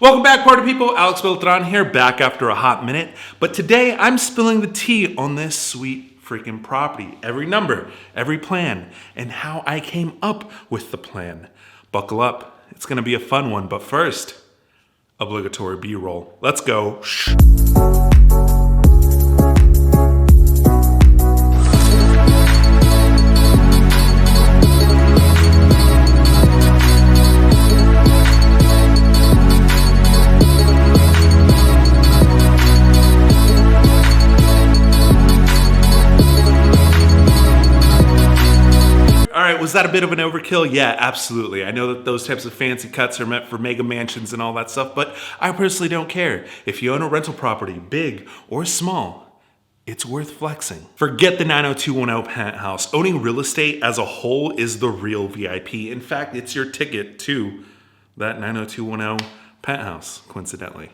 Welcome back, party people. Alexbeltran here, back after a hot minute. But today I'm spilling the tea on this sweet freaking property. Every number, every plan, and how I came up with the plan. Buckle up. It's going to be a fun one. But first, obligatory B-roll. Let's go. Was that a bit of an overkill? Yeah, absolutely. I know that those types of fancy cuts are meant for mega mansions and all that stuff, but I personally don't care. If you own a rental property, big or small, it's worth flexing. Forget the 90210 penthouse. Owning real estate as a whole is the real VIP. In fact, it's your ticket to that 90210 penthouse, coincidentally.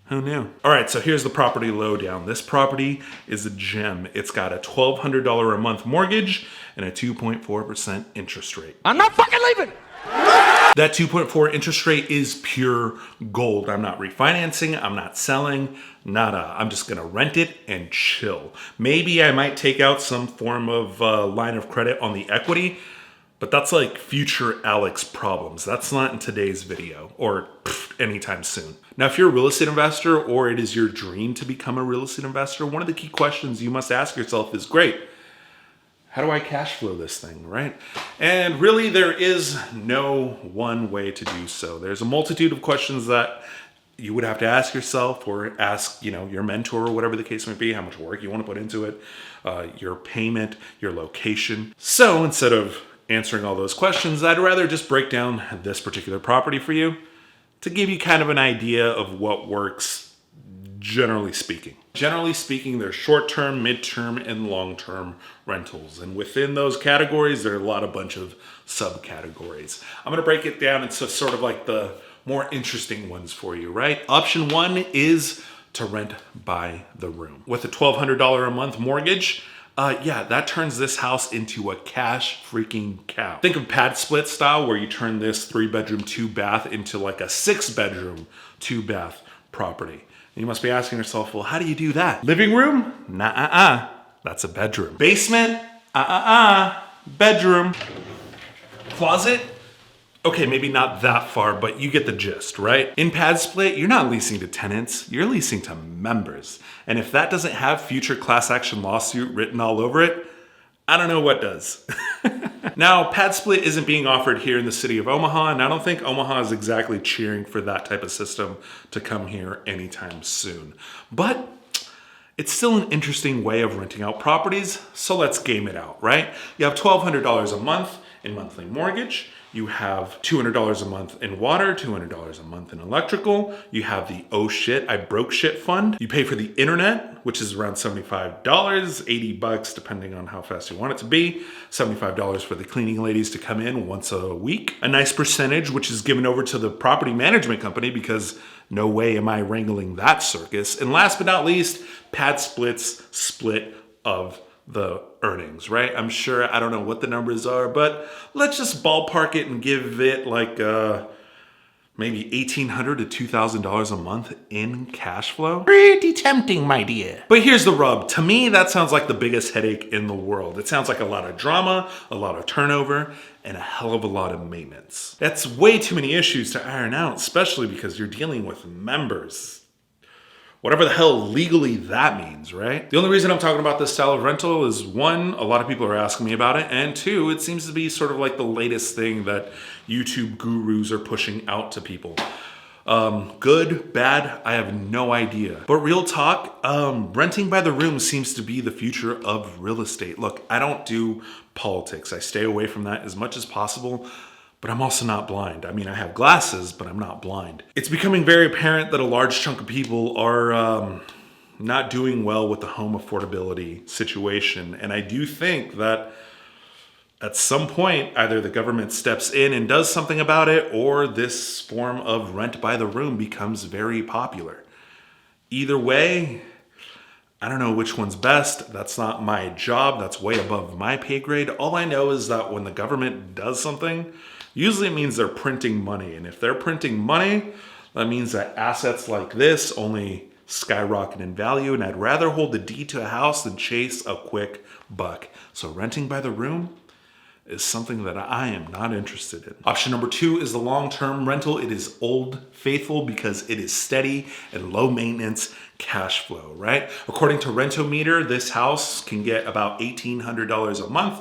Who knew? All right, so here's the property lowdown. This property is a gem. It's got a $1,200 a month mortgage and a 2.4% interest rate. I'm not fucking leaving! That 2.4 interest rate is pure gold. I'm not refinancing, I'm not selling, nada. I'm just gonna rent it and chill. Maybe I might take out some form of line of credit on the equity, but that's like future Alex problems. That's not in today's video or anytime soon. Now, if you're a real estate investor or it is your dream to become a real estate investor, one of the key questions you must ask yourself is, great, how do I cash flow this thing, right? And really, there is no one way to do so. There's a multitude of questions that you would have to ask yourself or ask, your mentor or whatever the case may be, how much work you want to put into it, your payment, your location. So instead of answering all those questions, I'd rather just break down this particular property for you to give you kind of an idea of what works, generally speaking. Generally speaking, there's short-term, mid-term, and long-term rentals. And within those categories, there are a bunch of subcategories. I'm gonna break it down into sort of like the more interesting ones for you, right? Option one is to rent by the room. With a $1,200 a month mortgage, that turns this house into a cash freaking cow. Think of PadSplit style, where you turn this 3-bedroom, 2-bath into like a 6-bedroom, 2-bath property. And you must be asking yourself, well, how do you do that? Living room? Nah, that's a bedroom. Basement? Bedroom. Closet? Okay, maybe not that far, but you get the gist, right? In PadSplit, you're not leasing to tenants, you're leasing to members. And if that doesn't have future class action lawsuit written all over it, I don't know what does. Now, PadSplit isn't being offered here in the city of Omaha, and I don't think Omaha is exactly cheering for that type of system to come here anytime soon. But it's still an interesting way of renting out properties, so let's game it out, right? You have $1,200 a month in monthly mortgage. You have $200 a month in water, $200 a month in electrical. You have the oh shit, I broke shit fund. You pay for the internet, which is around $75, $80 depending on how fast you want it to be. $75 for the cleaning ladies to come in once a week. A nice percentage, which is given over to the property management company because no way am I wrangling that circus. And last but not least, PadSplit's split of the earnings, right? I'm sure, I don't know what the numbers are, but let's just ballpark it and give it like maybe $1,800 to $2,000 a month in cash flow. Pretty tempting, my dear. But here's the rub. To me, that sounds like the biggest headache in the world. It sounds like a lot of drama, a lot of turnover, and a hell of a lot of maintenance. That's way too many issues to iron out, especially because you're dealing with members. Whatever the hell legally that means, right? The only reason I'm talking about this style of rental is, one, a lot of people are asking me about it, and two, it seems to be sort of like the latest thing that YouTube gurus are pushing out to people. Good, bad, I have no idea. But real talk, renting by the room seems to be the future of real estate. Look, I don't do politics. I stay away from that as much as possible. But I'm also not blind. I mean, I have glasses, but I'm not blind. It's becoming very apparent that a large chunk of people are not doing well with the home affordability situation. And I do think that at some point, either the government steps in and does something about it, or this form of rent by the room becomes very popular. Either way, I don't know which one's best. That's not my job. That's way above my pay grade. All I know is that when the government does something, usually it means they're printing money. And if they're printing money, That means that assets like this only skyrocket in value, and I'd rather hold the deed to a house than chase a quick buck. So renting by the room is something that I am not interested in. Option number 2 is the long-term rental. It is old faithful because it is steady and low maintenance cash flow, right? According to Rentometer, this house can get about $1,800 a month,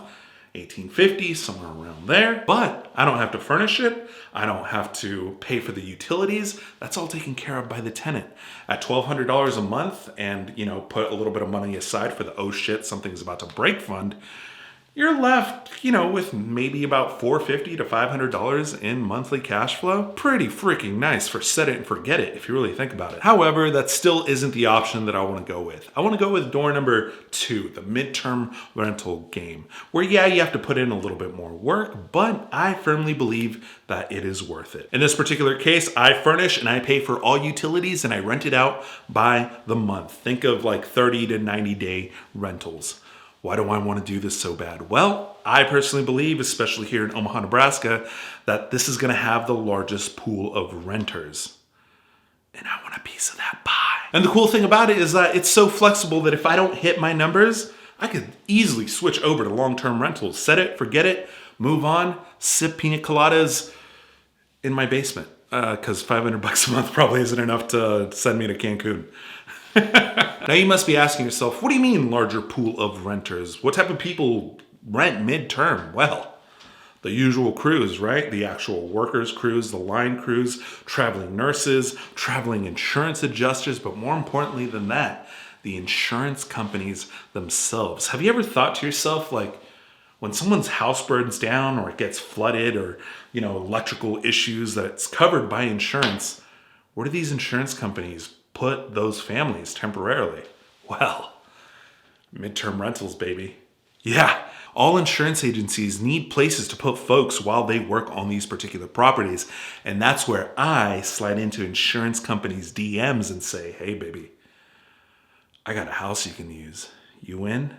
$1,850, somewhere around there. But I don't have to furnish it. I don't have to pay for the utilities. That's all taken care of by the tenant. At $1,200 a month and, put a little bit of money aside for the oh shit, something's about to break fund, you're left, with maybe about $450 to $500 in monthly cash flow. Pretty freaking nice for set it and forget it if you really think about it. However, that still isn't the option that I want to go with. I want to go with door number 2, the midterm rental game, where you have to put in a little bit more work, but I firmly believe that it is worth it. In this particular case, I furnish and I pay for all utilities and I rent it out by the month. Think of like 30 to 90 day rentals. Why do I want to do this so bad? Well, I personally believe, especially here in Omaha, Nebraska, that this is going to have the largest pool of renters. And I want a piece of that pie. And the cool thing about it is that it's so flexible that if I don't hit my numbers, I could easily switch over to long-term rentals. Set it, forget it, move on, sip pina coladas in my basement. Because $500 a month probably isn't enough to send me to Cancun. Now you must be asking yourself, what do you mean larger pool of renters? What type of people rent midterm? Well, the usual crews, right? The actual workers crews, the line crews, traveling nurses, traveling insurance adjusters, but more importantly than that, the insurance companies themselves. Have you ever thought to yourself, like, when someone's house burns down or it gets flooded or, electrical issues that's covered by insurance, where do these insurance companies put those families temporarily? Well, midterm rentals, baby. Yeah, all insurance agencies need places to put folks while they work on these particular properties. And that's where I slide into insurance companies' DMs and say, hey, baby, I got a house you can use. You in?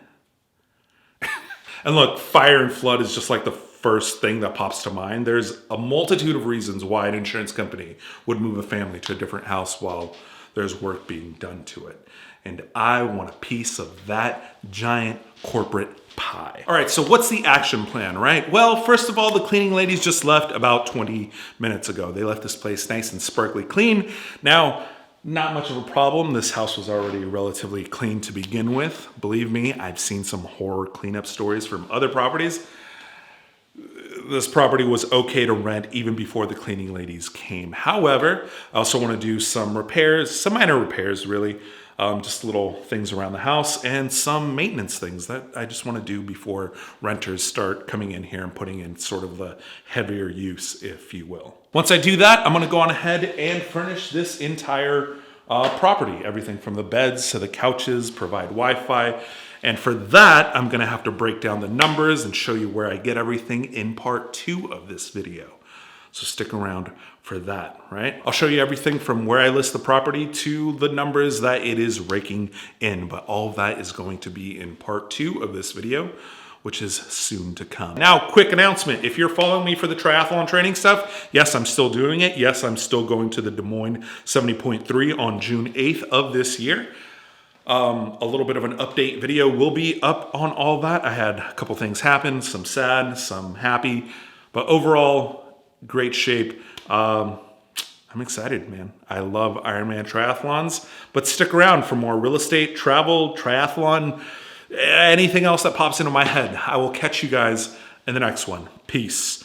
And look, fire and flood is just like the first thing that pops to mind. There's a multitude of reasons why an insurance company would move a family to a different house while there's work being done to it. And I want a piece of that giant corporate pie. All right, so what's the action plan, right? Well, first of all, the cleaning ladies just left about 20 minutes ago. They left this place nice and sparkly clean. Now, not much of a problem. This house was already relatively clean to begin with. Believe me, I've seen some horror cleanup stories from other properties. This property was okay to rent even before the cleaning ladies came. However, I also want to do some repairs, some minor repairs really, just little things around the house and some maintenance things that I just want to do before renters start coming in here and putting in sort of the heavier use, if you will. Once I do that, I'm going to go on ahead and furnish this entire property, everything from the beds to the couches, provide Wi-Fi. And for that, I'm gonna have to break down the numbers and show you where I get everything in part 2 of this video. So stick around for that, right? I'll show you everything from where I list the property to the numbers that it is raking in, but all of that is going to be in part 2 of this video, which is soon to come. Now, quick announcement. If you're following me for the triathlon training stuff, yes, I'm still doing it. Yes, I'm still going to the Des Moines 70.3 on June 8th of this year. A little bit of an update video will be up on all that. I had a couple things happen, some sad, some happy, but overall, great shape. I'm excited, man. I love Ironman triathlons, but stick around for more real estate, travel, triathlon, anything else that pops into my head. I will catch you guys in the next one. Peace.